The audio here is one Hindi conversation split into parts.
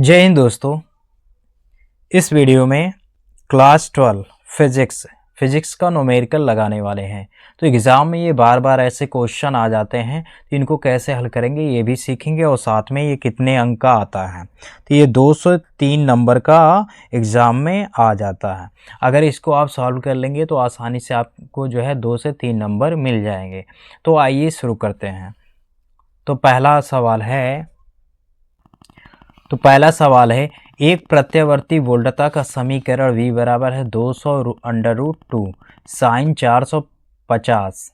जय हिंद दोस्तों। इस वीडियो में क्लास 12 फिजिक्स का न्यूमेरिकल लगाने वाले हैं। तो एग्ज़ाम में ये बार बार ऐसे क्वेश्चन आ जाते हैं, तो इनको कैसे हल करेंगे ये भी सीखेंगे और साथ में ये कितने अंक का आता है। तो ये 203 नंबर का एग्ज़ाम में आ जाता है। अगर इसको आप सॉल्व कर लेंगे तो आसानी से आपको जो है 2 से 3 नंबर मिल जाएंगे। तो आइए शुरू करते हैं। तो पहला सवाल है एक प्रत्यावर्ती वोल्टता का समीकरण V बराबर है 200√2 साइन 450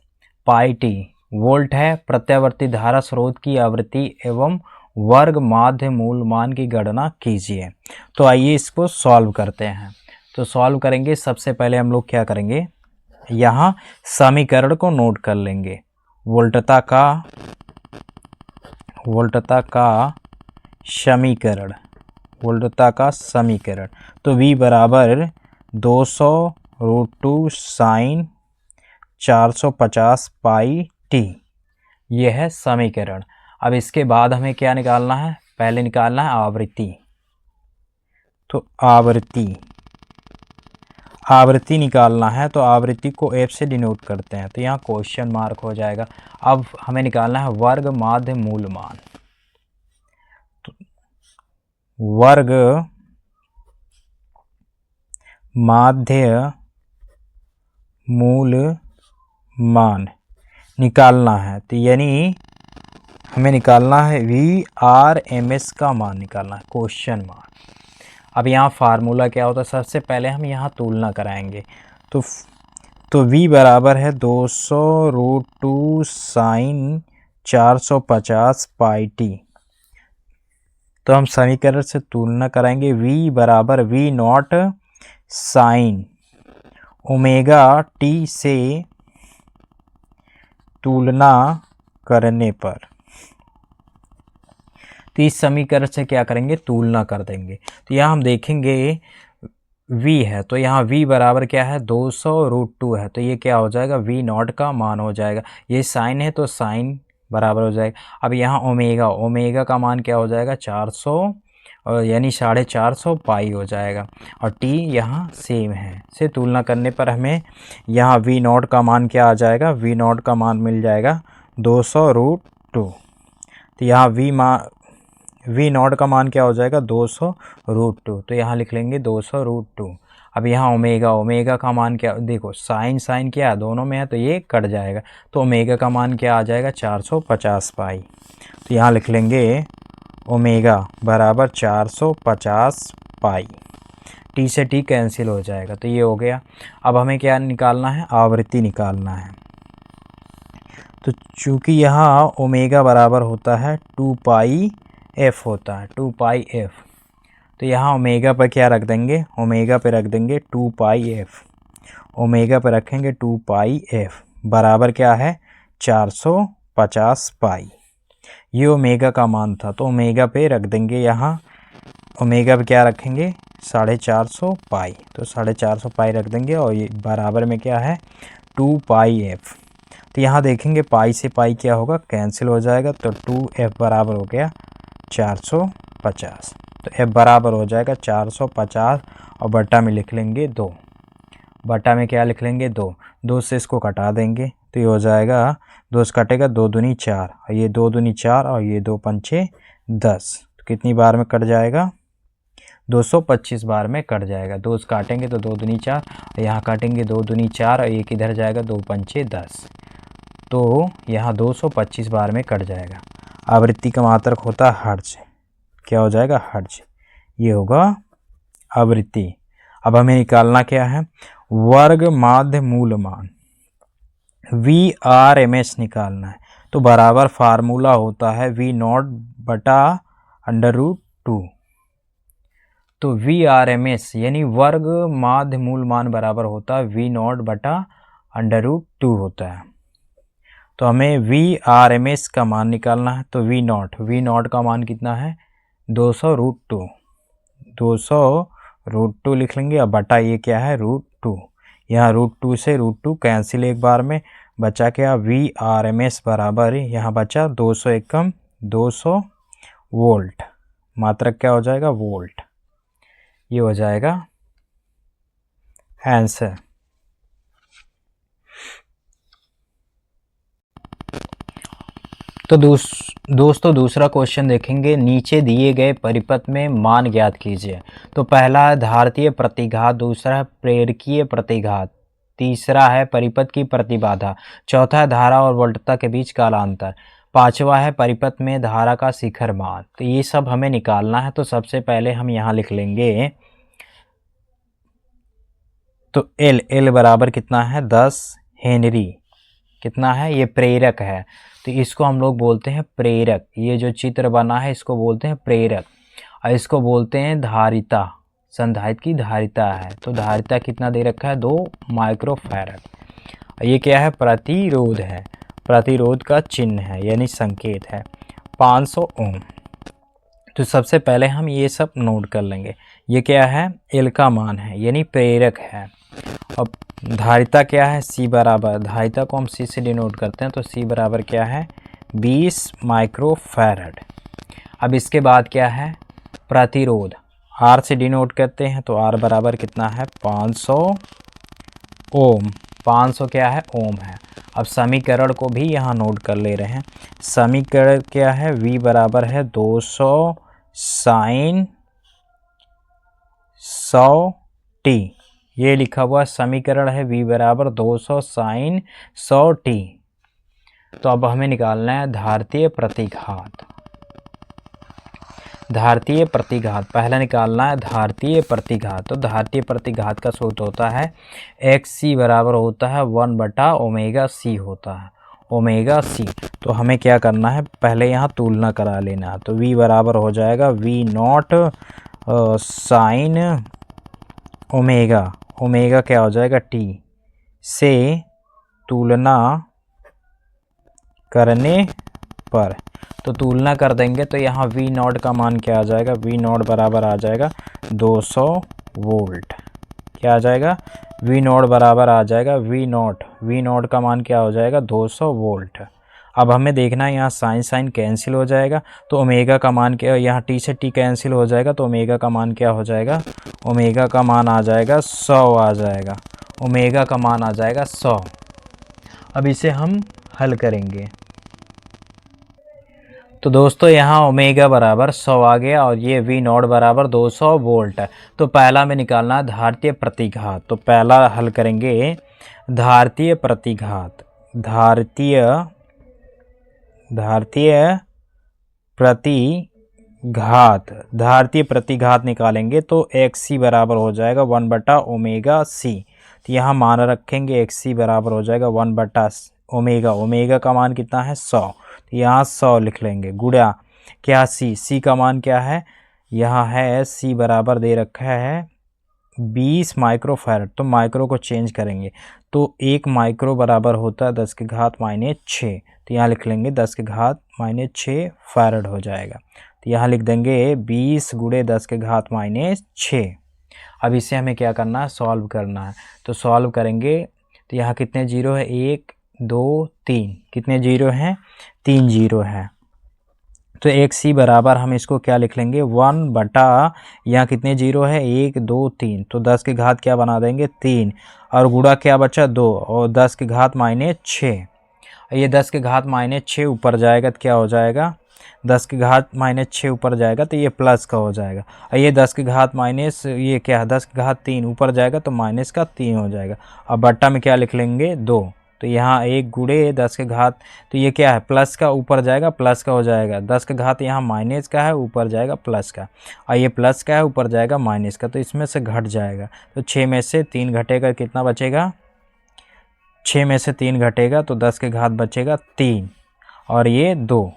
पाई टी वोल्ट है। प्रत्यावर्ती धारा स्रोत की आवृत्ति एवं वर्ग माध्य मूल मान की गणना कीजिए। तो आइए इसको सॉल्व करते हैं। तो सॉल्व करेंगे, सबसे पहले हम लोग क्या करेंगे, यहाँ समीकरण को नोट कर लेंगे। वोल्टता का समीकरण तो V बराबर 200√2 साइन 450 पाई टी, यह है समीकरण। अब इसके बाद हमें क्या निकालना है, पहले निकालना है आवृत्ति। तो आवृत्ति निकालना है, तो आवृत्ति को F से डिनोट करते हैं, तो यहाँ क्वेश्चन मार्क हो जाएगा। अब हमें निकालना है वर्ग माध्य मूल मान। वर्ग माध्य मूल मान निकालना है, तो यानी हमें निकालना है VRMS का मान निकालना है, क्वेश्चन मार्क। अब यहाँ फार्मूला क्या होता है, सबसे पहले हम यहाँ तुलना कराएंगे। तो V बराबर है 200√2 साइन 450 पाई टी। तो हम समीकरण से तुलना कराएंगे। V बराबर V not sine omega T से तुलना करने पर, तो इस समीकरण से क्या करेंगे, तुलना कर देंगे। तो यहाँ हम देखेंगे V है, तो यहाँ V बराबर क्या है 200√2 है, तो ये क्या हो जाएगा, V नॉट का मान हो जाएगा। ये साइन है तो साइन बराबर हो जाएगा। अब यहाँ ओमेगा का मान क्या हो जाएगा 400 यानी 450 पाई हो जाएगा, और टी यहाँ सेम है। से तुलना करने पर हमें यहाँ V नॉट का मान क्या आ जाएगा, V नॉट का मान मिल जाएगा 200√2। तो यहाँ V नॉट का मान क्या हो जाएगा 200√2, तो यहाँ लिख लेंगे 200√2। अब यहाँ ओमेगा का मान क्या, देखो साइन क्या है दोनों में है, तो ये कट जाएगा, तो ओमेगा का मान क्या आ जाएगा 450 पाई। तो यहाँ लिख लेंगे ओमेगा बराबर 450 पाई, टी से टी कैंसिल हो जाएगा, तो ये हो गया। अब हमें क्या निकालना है, आवृत्ति निकालना है। तो चूँकि यहाँ ओमेगा बराबर होता है 2 पाई एफ होता है, 2 पाई एफ, तो यहाँ ओमेगा पर क्या रख देंगे, ओमेगा पे रख देंगे 2 पाई एफ। ओमेगा पे रखेंगे 2 पाई एफ बराबर क्या है 450 पाई। ये ओमेगा का मान था, तो ओमेगा पे रख देंगे, यहाँ ओमेगा पे क्या रखेंगे 450 पाई, तो 450 पाई रख देंगे, और ये बराबर में क्या है 2 पाई एफ। तो यहाँ देखेंगे पाई से पाई क्या होगा, कैंसिल हो जाएगा, तो 2f बराबर हो गया 450। तो f बराबर हो जाएगा 450, और बटा में लिख लेंगे 2। बटा में क्या लिख लेंगे 2 से इसको कटा देंगे, तो ये हो जाएगा 2 से कटेगा 2 दूनी 4, और ये 2 दूनी 4, और ये 2 पंचे 10, तो कितनी बार में कट जाएगा 225 बार में कट जाएगा। 2 से काटेंगे तो 2 दूनी 4, और यहाँ काटेंगे 2 दूनी 4, और एक इधर जाएगा 2 पंचे 10, तो यहाँ 225 बार में कट जाएगा। आवृत्ति का मात्रक होता है हर्ट्ज, क्या हो जाएगा हर्ट्ज, ये होगा आवृत्ति। अब हमें निकालना क्या है, वर्ग माध्य मूल मान VRMS निकालना है। तो बराबर फार्मूला होता है V नॉट बटा √2। तो VRMS यानी वर्ग माध्य मूल मान बराबर होता है V नॉट बटा √2 होता है। तो हमें VRMS का मान निकालना है। तो V नॉट का मान कितना है 200√2 लिख लेंगे, अब बटा ये क्या है √2। यहाँ √2 से √2 कैंसिल एक बार में, बचा क्या VRMS बराबर यहाँ बचा 200 एकम 200 वोल्ट मात्रक क्या हो जाएगा, वोल्ट। ये हो जाएगा आंसर। तो दोस्तों दूसरा क्वेश्चन देखेंगे, नीचे दिए गए परिपथ में मान ज्ञात कीजिए। तो पहला है धारतीय प्रतिघात, दूसरा है प्रेरकीय प्रतिघात, तीसरा है परिपथ की प्रतिबाधा, चौथा है धारा और वोल्टता के बीच कालांतर, पांचवा है परिपथ में धारा का शिखर मान। तो ये सब हमें निकालना है। तो सबसे पहले हम यहाँ लिख लेंगे, तो एल बराबर कितना है, 10 हेनरी। कितना है, ये प्रेरक है, तो इसको हम लोग बोलते हैं प्रेरक। ये जो चित्र बना है इसको बोलते हैं प्रेरक, और इसको बोलते हैं धारिता। संधारित्र की धारिता है, तो धारिता कितना दे रखा है, 2 माइक्रोफैरड। ये क्या है, प्रतिरोध है, प्रतिरोध का चिन्ह है यानी संकेत है, 500 ओम। तो सबसे पहले हम ये सब नोट कर लेंगे। ये क्या है, एल का मान है यानी प्रेरक है। अब धारिता क्या है, सी बराबर, धारिता को हम सी से डिनोट करते हैं, तो सी बराबर क्या है, 20 माइक्रोफैरड। अब इसके बाद क्या है, प्रतिरोध, आर से डिनोट करते हैं, तो आर बराबर कितना है, 500 ओम। 500 क्या है, ओम है। अब समीकरण को भी यहाँ नोट कर ले रहे हैं। समीकरण क्या है, V बराबर है 200 साइन 100t। ये लिखा हुआ समीकरण है, V बराबर 200 साइन 100t। तो अब हमें निकालना है धारतीय प्रतिघात। धारतीय प्रतिघात पहला निकालना है, धारतीय प्रतिघात। तो धारतीय प्रतिघात का सूत्र होता है XC बराबर होता है 1/ओमेगा C होता है, ओमेगा C। तो हमें क्या करना है, पहले यहाँ तुलना करा लेना है। तो V बराबर हो जाएगा V0 साइन ओमेगा, ओमेगा क्या हो जाएगा, T से तुलना करने पर। तो तुलना कर देंगे तो यहाँ V0 का मान क्या आ जाएगा, V0 बराबर आ जाएगा 200 वोल्ट। क्या आ जाएगा, V0 बराबर आ जाएगा V0 का मान क्या हो जाएगा, 200 वोल्ट। अब हमें देखना है यहाँ साइन कैंसिल हो जाएगा, तो ओमेगा का मान क्या, यहाँ T से T कैंसिल हो जाएगा, तो ओमेगा का मान क्या हो जाएगा, ओमेगा का मान आ जाएगा 100 आ जाएगा, ओमेगा का मान आ जाएगा 100। अब इसे हम हल करेंगे। तो दोस्तों यहाँ ओमेगा बराबर 100 आ गया और ये V0 बराबर 200 वोल्ट है। तो पहला में निकालना है धारतीय प्रतिघात। तो पहला हल करेंगे धारतीय प्रतिघात, धारतीय प्रतिघात निकालेंगे तो XC बराबर हो जाएगा 1/ओमेगा C। तो यहाँ मान रखेंगे XC बराबर हो जाएगा 1/ओमेगा, ओमेगा का मान कितना है, 100। तो यहाँ 100 लिख लेंगे, गुणा क्या, C का मान क्या है, यहाँ है C बराबर दे रखा है 20 माइक्रोफैरड। तो माइक्रो को चेंज करेंगे तो 1 माइक्रो बराबर होता है 10 की घात -6। तो यहाँ लिख लेंगे 10 की घात -6 फैरड हो जाएगा। तो यहाँ लिख देंगे 20 गुणे 10 की घात -6। अब इसे हमें क्या करना है, सॉल्व करना है। तो सॉल्व करेंगे तो यहाँ कितने जीरो है, 1 2 3, कितने जीरो हैं, 3 जीरो है। तो XC बराबर हम इसको क्या लिख लेंगे, 1/, यहाँ कितने जीरो है, 1 2 3, तो 10 की घात क्या बना देंगे, 3, और गुणा क्या बचा, 2, और 10 की घात -6। ये 10 की घात -6 ऊपर जाएगा तो क्या हो जाएगा, 10 की घात -6 ऊपर जाएगा तो ये प्लस का हो जाएगा। और ये 10 की घात माइनस, ये क्या है, 10 की घात 3 ऊपर जाएगा तो माइनस का 3 हो जाएगा। अब बट्टा में क्या लिख लेंगे, 2। तो यहाँ 1 गुणे 10 के घात, तो ये क्या है, प्लस का ऊपर जाएगा प्लस का हो जाएगा, 10 का घात यहाँ माइनस का है ऊपर जाएगा प्लस का, और ये प्लस का है ऊपर जाएगा माइनस का, तो इसमें से घट जाएगा। तो 6 में से 3 घटेगा, कितना बचेगा, 6 में से 3 घटेगा तो 10 के घात बचेगा 3, और ये 2।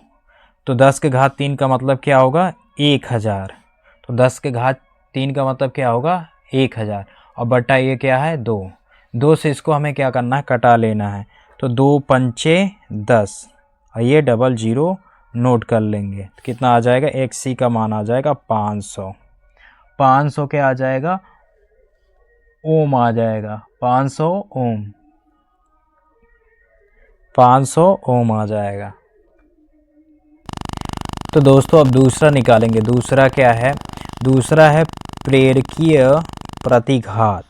तो 10 के घात 3 का मतलब क्या होगा, 1000। तो 10 के घात 3 का मतलब क्या होगा, 1000, और बटा ये क्या है, 2 से इसको हमें क्या करना है, कटा लेना है। तो 2 पंचे 10, और ये डबल जीरो नोट कर लेंगे। तो कितना आ जाएगा, XC का मान आ जाएगा 500। 500 क्या आ जाएगा, ओम आ जाएगा, 500 ओम, 500 ओम आ जाएगा। तो दोस्तों अब दूसरा निकालेंगे। दूसरा क्या है? दूसरा है प्रेरकीय प्रतिघात।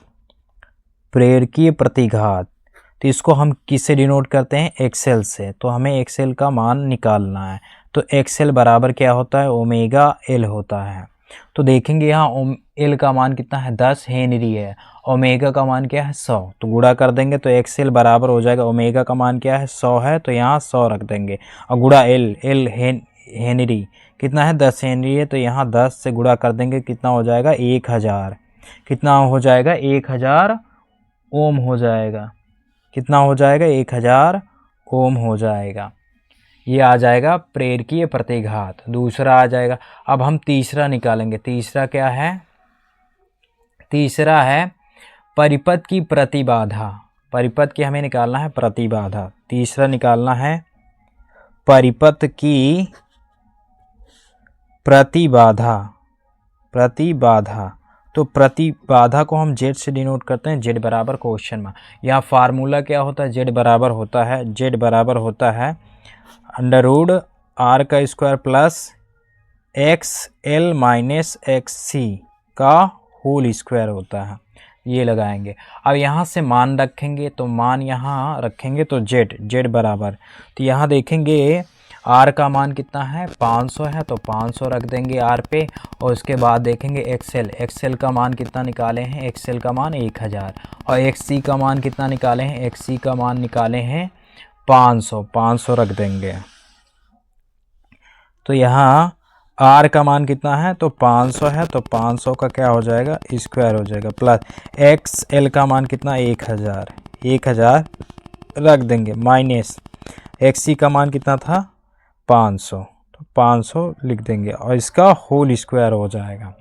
प्रेरकीय प्रतिघात, तो इसको हम किससे डिनोट करते हैं? एक्सेल से। तो हमें एक्सेल का मान निकालना है। तो एक्सेल बराबर क्या होता है? ओमेगा एल होता है। तो देखेंगे यहाँ एल का मान कितना है? 10 हेनरी है। ओमेगा का मान क्या है? 100। तो गुणा कर देंगे तो एक्सेल बराबर हो जाएगा, ओमेगा का मान क्या है? 100 है, तो यहाँ 100 रख देंगे और गुणा एल हेनरी कितना है? 10 हेनरी है, तो यहाँ 10 से गुणा कर देंगे, कितना हो जाएगा? 1000। कितना हो जाएगा? 1000 ओम हो जाएगा। कितना हो जाएगा? 1000 ओम हो जाएगा। ये आ जाएगा प्रेरकीय प्रतिघात। दूसरा आ जाएगा। अब हम तीसरा निकालेंगे। तीसरा क्या है? तीसरा है परिपथ की प्रतिबाधा। परिपथ की हमें निकालना है प्रतिबाधा। तीसरा निकालना है परिपथ की प्रतिबाधा। प्रतिबाधा, तो प्रतिबाधा को हम जेड से डिनोट करते हैं, जेड बराबर क्वेश्चन में। यहाँ फार्मूला क्या होता है? जेड बराबर होता है, जेड बराबर होता है अंडर रूट आर का square plus X L minus X C का होल स्क्वायर होता है। ये लगाएंगे। अब यहाँ से मान रखेंगे, तो मान यहाँ रखेंगे तो जेड बराबर, तो यहाँ देखेंगे आर का मान कितना है? 500 है, तो 500 रख देंगे आर पे। और उसके बाद देखेंगे एक्सएल का मान कितना निकाले हैं? एक्सएल का मान 1000। और एक्ससी का मान कितना निकाले हैं? एक्ससी का मान निकाले हैं 500 रख देंगे। तो यहाँ आर का मान कितना है? तो 500 है, तो 500 का क्या हो जाएगा? स्क्वायर हो जाएगा, प्लस एक्सएल का मान कितना? 1000 रख देंगे, माइनस एक्ससी का मान कितना था? 500, तो 500 लिख देंगे और इसका होल स्क्वायर हो जाएगा।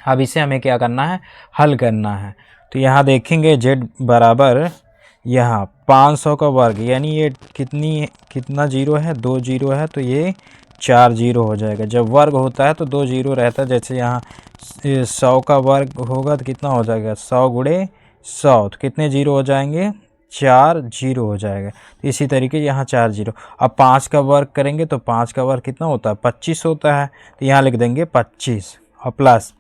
अब इसे हमें क्या करना है? हल करना है। तो यहाँ देखेंगे जेड बराबर यहाँ 500 का वर्ग, यानी ये कितना जीरो है? 2 जीरो है, तो ये 4 जीरो हो जाएगा। जब वर्ग होता है तो 2 जीरो रहता है। जैसे यहाँ 100 का वर्ग होगा तो कितना हो जाएगा? 100 गुणे 100, तो कितने जीरो हो जाएंगे? 4 जीरो हो जाएगा। तो इसी तरीके यहाँ 4 जीरो। अब 5 का वर्ग करेंगे तो 5 का वर्ग कितना होता है? 25 होता है, तो यहाँ लिख देंगे 25 और प्लस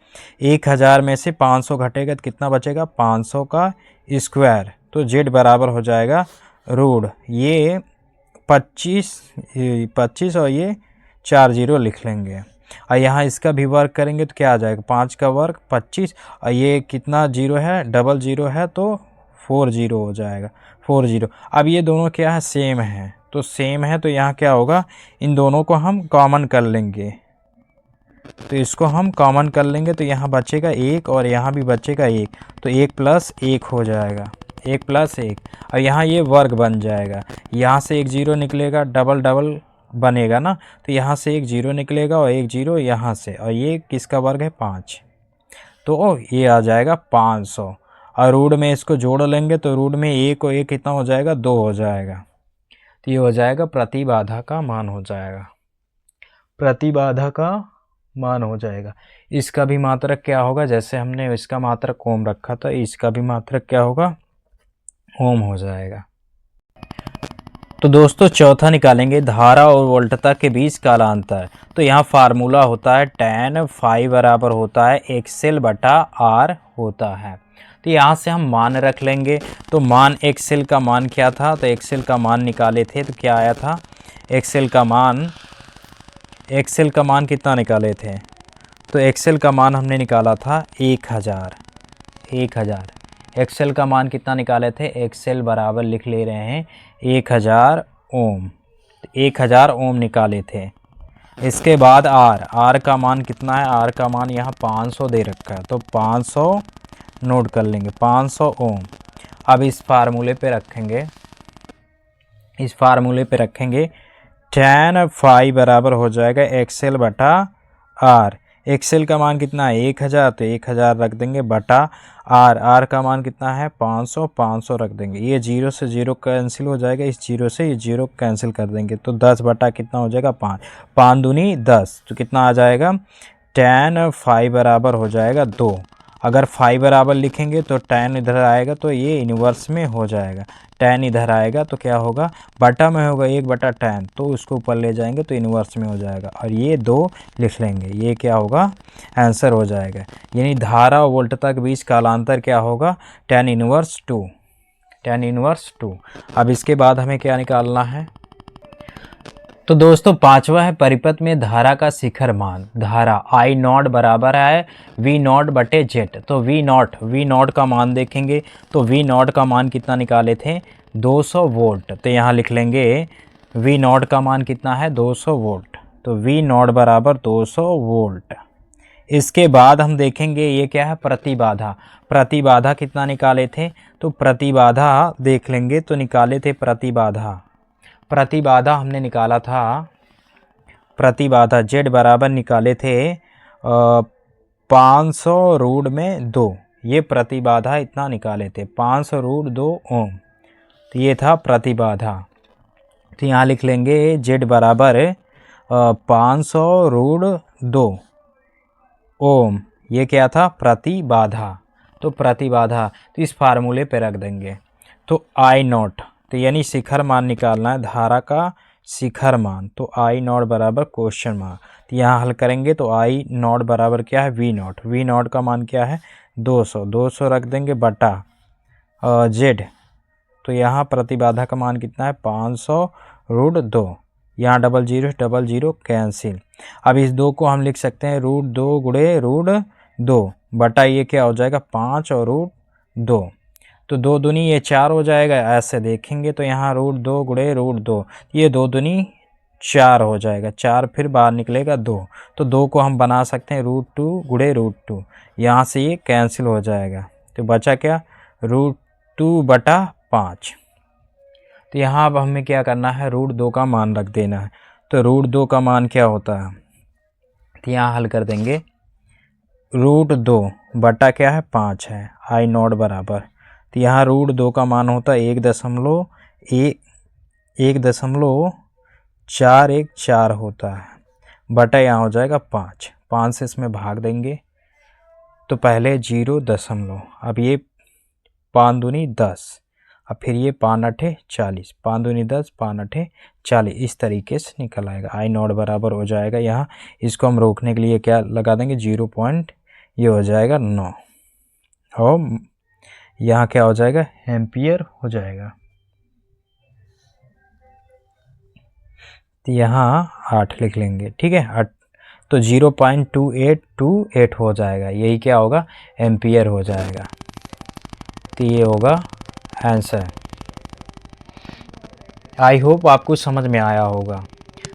1000 में से 500 घटेगा तो कितना बचेगा? 500 का स्क्वायर। तो जेड बराबर हो जाएगा रूट ये 25 और ये 4 जीरो लिख लेंगे। और यहाँ इसका भी वर्ग करेंगे तो क्या आ जाएगा? 5 का वर्ग 25 और ये कितना जीरो है? डबल जीरो है, तो 4 जीरो हो जाएगा, 4 जीरो। अब ये दोनों क्या है? सेम है, तो सेम है, तो यहाँ क्या होगा? इन दोनों को हम कॉमन कर लेंगे। तो इसको हम कॉमन कर लेंगे तो यहाँ बचेगा 1 और यहाँ भी बचेगा 1, तो 1 + 1 हो जाएगा, 1 + 1। और यहाँ ये वर्ग बन जाएगा। यहाँ से 1 जीरो निकलेगा, डबल बनेगा ना, तो यहाँ से 1 जीरो निकलेगा और 1 जीरो यहाँ से, और ये किसका वर्ग है? 5। तो ये आ जाएगा 500। और रूट में इसको जोड़ लेंगे तो रूट में 1 और 1 कितना हो जाएगा? 2 हो जाएगा। तो ये हो जाएगा प्रतिबाधा का मान हो जाएगा, प्रतिबाधा का मान हो जाएगा। इसका भी मात्रक क्या होगा? जैसे हमने इसका मात्रक ओम रखा था, इसका भी मात्रक क्या होगा? ओम हो जाएगा। तो दोस्तों चौथा निकालेंगे, धारा और वोल्टता के बीच कालांतर। तो यहाँ फार्मूला होता है tan phi बराबर होता है XL/R होता है। तो यहाँ से हम मान रख लेंगे। तो मान XL का मान क्या था? तो XL का मान निकाले थे तो क्या आया था? XL का मान कितना निकाले थे? तो XL का मान हमने निकाला था 1000। XL का मान कितना निकाले थे? XL बराबर लिख ले रहे हैं 1000 ओम। 1000 ओम निकाले थे। इसके बाद R का मान कितना है? R का मान यहाँ 500 दे रखा है, तो 500 नोट कर लेंगे, 500 ओम। अब इस फार्मूले पे रखेंगे, tan phi बराबर हो जाएगा XL/R। XL का मान कितना है? 1000, तो 1000 रख देंगे बटा R का मान कितना है? 500 रख देंगे। ये 0 से 0 कैंसिल हो जाएगा, इस 0 से ये 0 कैंसिल कर देंगे, तो 10 बटा कितना हो जाएगा? 5, 5 दूनी 10, तो कितना आ जाएगा? tan phi बराबर हो जाएगा 2। अगर फाई बराबर लिखेंगे तो tan इधर आएगा तो ये इन्वर्स में हो जाएगा, tan इधर आएगा तो क्या होगा, बटा में होगा 1/tan, तो उसको ऊपर ले जाएंगे तो इन्वर्स में हो जाएगा, और ये 2 लिख लेंगे, ये क्या होगा, आंसर हो जाएगा। यानी धारा और वोल्टता के बीच कालांतर क्या होगा, tan इनवर्स 2, tan इनवर्स 2। अब इसके बाद हमें क्या निकालना है, तो दोस्तों पांचवा है परिपथ में धारा का शिखर मान। धारा आई नॉट बराबर है वी नॉट बटे जेड। तो वी नॉट का मान देखेंगे तो वी नॉट का मान कितना निकाले थे, 200 वोल्ट। तो यहाँ लिख लेंगे वी नॉट का मान कितना है, 200 वोल्ट। तो वी नॉट बराबर 200 वोल्ट। इसके बाद हम देखेंगे ये क्या है, प्रतिबाधा। प्रतिबाधा कितना निकाले थे, तो प्रतिबाधा देख लेंगे तो निकाले थे प्रतिबाधा हमने निकाला था, प्रतिबाधा Z बराबर निकाले थे 500 रूट में 2। ये प्रतिबाधा इतना निकाले थे 500 रूट 2 ओम। तो ये था प्रतिबाधा। तो यहाँ लिख लेंगे Z बराबर 500 रूट 2 ओम। ये क्या था, प्रतिबाधा। तो प्रतिबाधा तो इस फार्मूले पे रख देंगे। तो आई नॉट, तो यानी शिखर मान निकालना है, धारा का शिखर मान। तो आई नॉट बराबर क्वेश्चन मार्क। तो यहाँ हल करेंगे तो आई नॉट बराबर क्या है, वी नॉट। वी नॉट का मान क्या है, 200। 200 रख देंगे बटा जेड। तो यहाँ प्रतिबाधा का मान कितना है, 500 रूट 2। यहाँ डबल जीरो कैंसिल। अब इस 2 को हम लिख सकते हैं रूट 2 गुणे रूट 2 बटा ये क्या हो जाएगा, 5 और रूट 2। तो 2 दूनी ये 4 हो जाएगा। ऐसे देखेंगे तो यहाँ रूट 2 गुणे रूट 2, ये 2 दूनी 4 हो जाएगा, 4 फिर बाहर निकलेगा 2। तो 2 को हम बना सकते हैं रूट 2 गुणे रूट 2। यहाँ से ये कैंसिल हो जाएगा। तो बचा क्या, रूट 2 बटा 5। तो यहाँ अब हमें क्या करना है, रूट 2 का मान रख देना है। तो रूट 2 का मान क्या होता है, तो यहाँ हल कर देंगे। रूट 2 बटा क्या है, 5 है, आई नॉट बराबर। तो यहाँ रूट 2 का मान होता है 1.414 होता है, बटा यहाँ हो जाएगा 5। 5 से इसमें भाग देंगे तो पहले 0 अब ये 5 दूनी 10, अब फिर ये 5 8 40, 5 दूनी 10, 5 8 40, इस तरीके से निकल आएगा। आई नॉट बराबर हो जाएगा, यहाँ इसको हम रोकने के लिए क्या लगा देंगे, 0 पॉइंट, ये हो जाएगा 9, और यहाँ क्या हो जाएगा, एम्पियर हो जाएगा। तो यहाँ 8 लिख लेंगे, ठीक है, 8। तो 0.2828 हो जाएगा, यही क्या होगा, एम्पियर हो जाएगा। तो ये होगा आंसर। आई होप आपको समझ में आया होगा।